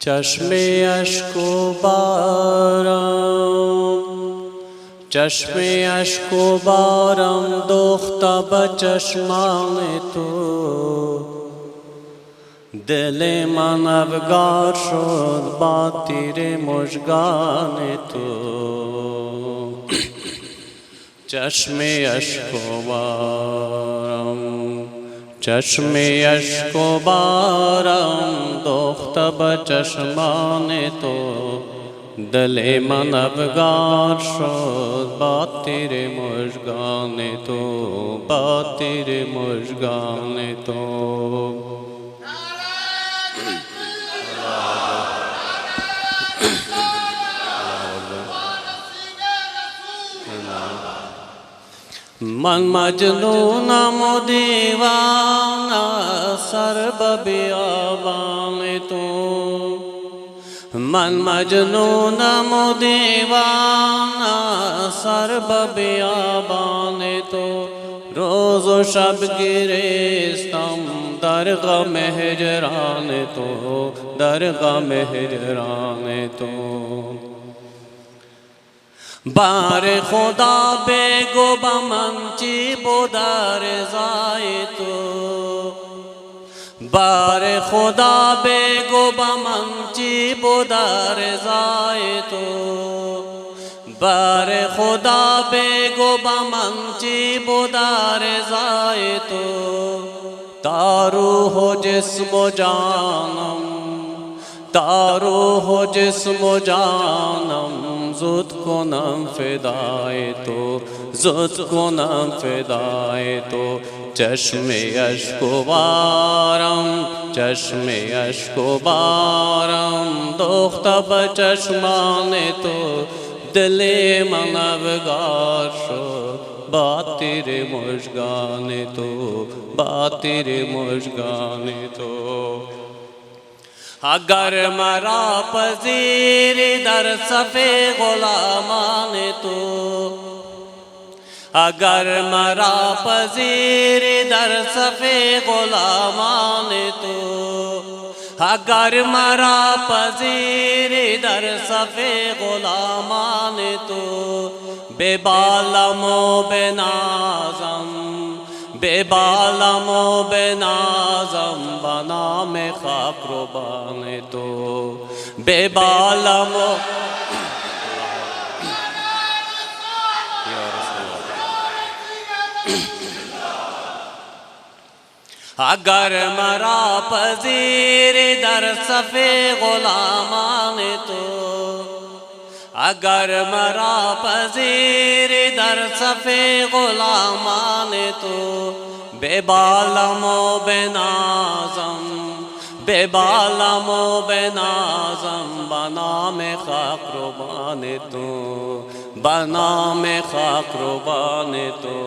چشم اشک و بارم، چشم اشک و بارم دوخته به چشمان تو، دل من افگار شد با تیر مژگان تو. چشم اشک و بارم، چشم اشک و بارم دوخته به چشمان تو، دل من افگار شد با تیر مژگان تو، با تیر مژگان تو. من مجنونم و دیوانه سر به بیابان تو، من مجنونم و دیوانه سر به بیابان تو، روز و شب گریستم در غم هجران تو، در غم هجران تو. بار خدا بگو با من چی بود رضای تو، بار خدا بگو با من چی بود رضای تو، بار خدا بگو با من چی بود رضای تو. تا روح و جسم و جانم، تا روح و جسم و جانم زود کنم فدای تو، زود کنم فدای تو. چشم اشک و بارم، چشم اشک و بارم دوخته به چشمان تو، دل من افگار شد با تیر مژگان تو، با تیر مژگان تو. اگر مرا پذیری در صف غلامان تو، اگر مرا پذیری در صف غلامان تو، اگر مرا پذیری در صف غلامان تو، ببالم و بنازم، ببالم و بنازم بنام خاک روبان تو، ببالم و اگر مرا پذیر در صف غلامان تو، اگر مرا پذیر در صف غلامان تو، ببالم و بنازم، ببالم و بنازم بنام خاک روبان تو، بنام خاک روبان تو.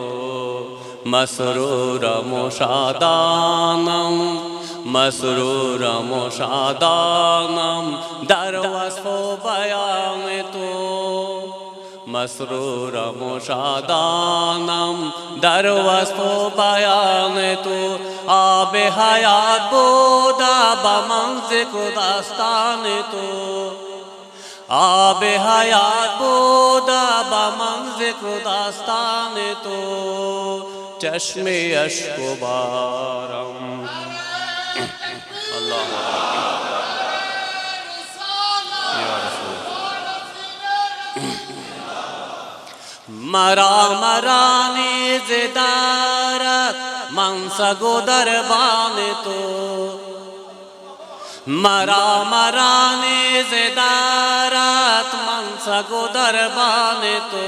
مسرورم و شادانم، مسرورم و شادانم در وصف و بیان تو، مسرورم و شادانم در وصف و بیان تو. آب حیات بوده با من ذکر داستان تو، آب حیات بوده با من ذکر داستان تو. چشم اشک و بارم اللہ مرا مرانی زدارت من سگو دربان تو، مرا مرانی زدارت من سگو دربان تو.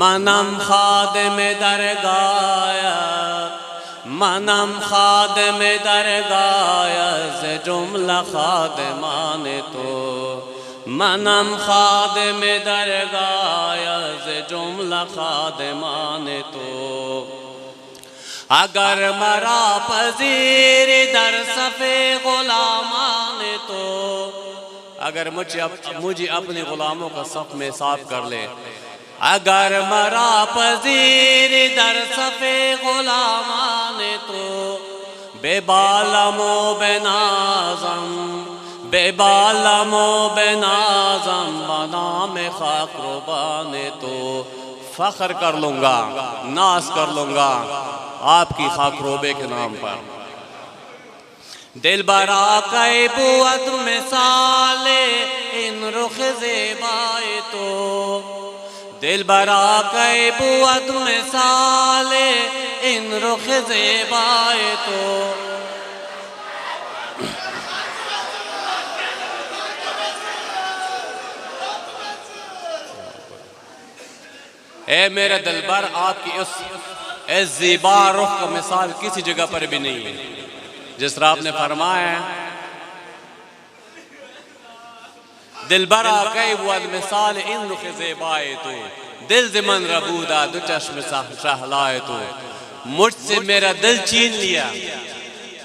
منم خادم درگاهت، منم خادم درگاہ از جملہ خادمان تو منم خادم درگاہ از جملہ خادمان تو اگر مرا پذیر در صف غلامان تو اگر مجھے اپنے غلاموں کا صف میں صاف کر لے اگر مرا پذیر در صف غلامان تو بے بالم و بے نازم بے بالم و بے نازم بنام خاک روبان تو فخر کر لوں گا ناز کر لوں گا آپ کی خاک روبے کے نام پر دل برا کئی بود مثال ان رخ زیبائے تو دل برا کئی بود مثال ان رخ زیبائے تو اے میرے دلبر آپ کی اس زیبا رخ کا مثال کسی جگہ پر بھی نہیں ہے جس طرح آپ نے فرمایا ہے دلبر آقای بود مثال این رخ زیبائے تو دل زمن ربودا دو چشم شہلائے تو مجھ سے میرا دل چھین لیا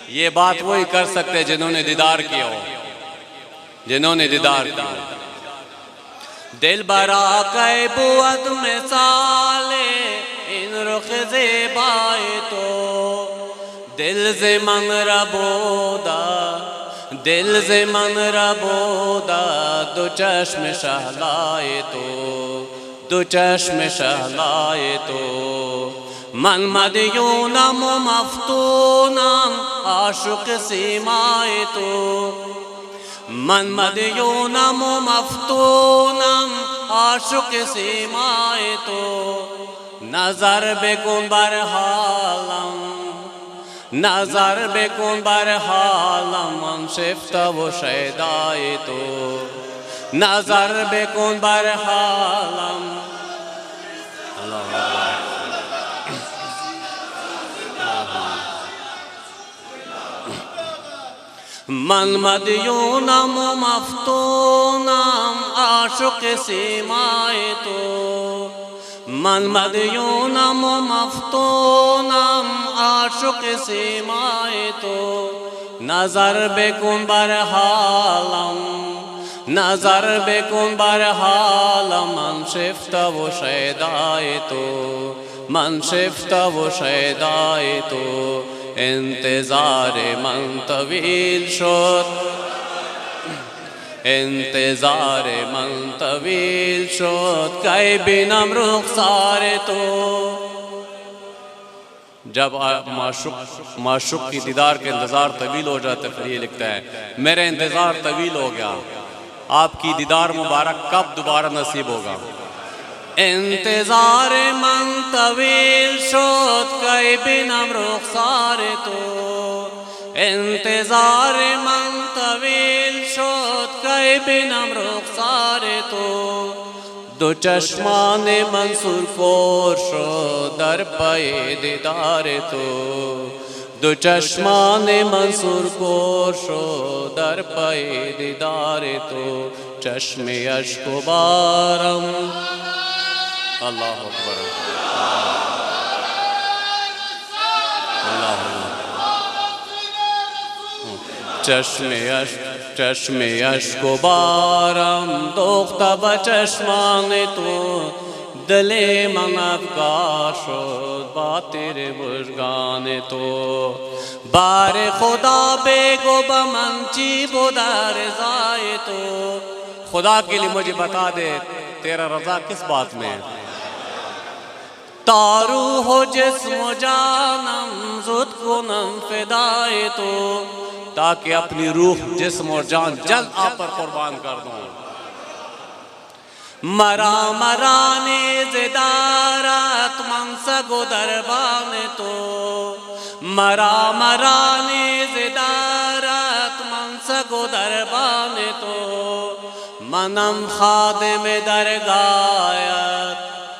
یہ بات وہی کر سکتے جنہوں نے دیدار کیا ہو جنہوں نے دیدار کیا ہو دل برا کئی بود مثال ان رخ زیبائے تو دل زمن ربودا دل زمن ربودا دو چشم شہلائے تو دو چشم شہلائے تو من مدیونم و مفتونم عاشق سیمائے تو من مدیونم و مفتونم عاشق سیمائے تو نظر بکن بر حالم نظر بکن بر حالم من شفته و شیدائے تو نظر بکن بر حالم من مدیونم و مفتونم عاشق سیمائے تو من مدیونم و مفتونم عاشق سیمائے تو نظر بکن بر حالم نظر بکن بر حالم من شفته و شیدائے تو من شفته و شیدائے تو انتظار من طویل شد انتظار من طویل شد کئی بینم رخسار تو جب معشوق کی دیدار کے انتظار طویل ہو جاتا ہے پھر یہ لکھتا ہے میرا انتظار طویل ہو گیا آپ کی دیدار مبارک کب دوبارہ نصیب ہوگا انتظار من طویل شد کئی بینم رخسار تو انتظار من طویل شد کئی بینم رخسار تو دو چشمان منصور کور شد در پای دیدار تو دو چشمان منصور کور شد در پای دیدار تو چشم اشک و بارم اللہ اکبر چشم اشک و بارم دوختہ بچشمان تو دل من افگار شد با تیرے بزرگان تو بار خدا بگو بمن چی بودا رضائے تو خدا کے لیے مجھے بتا دے تیرا رضا کس بات میں ہے تارو ہو جسم و جانم زد کنم فدائے تو تاکہ اپنی روح جسم اور جان جلد آپ پر قربان کر دوں مرا مرانی زدارت منصب و دربان تو مرا مرانی زدارت منصب و دربان تو منم خادم درگاہت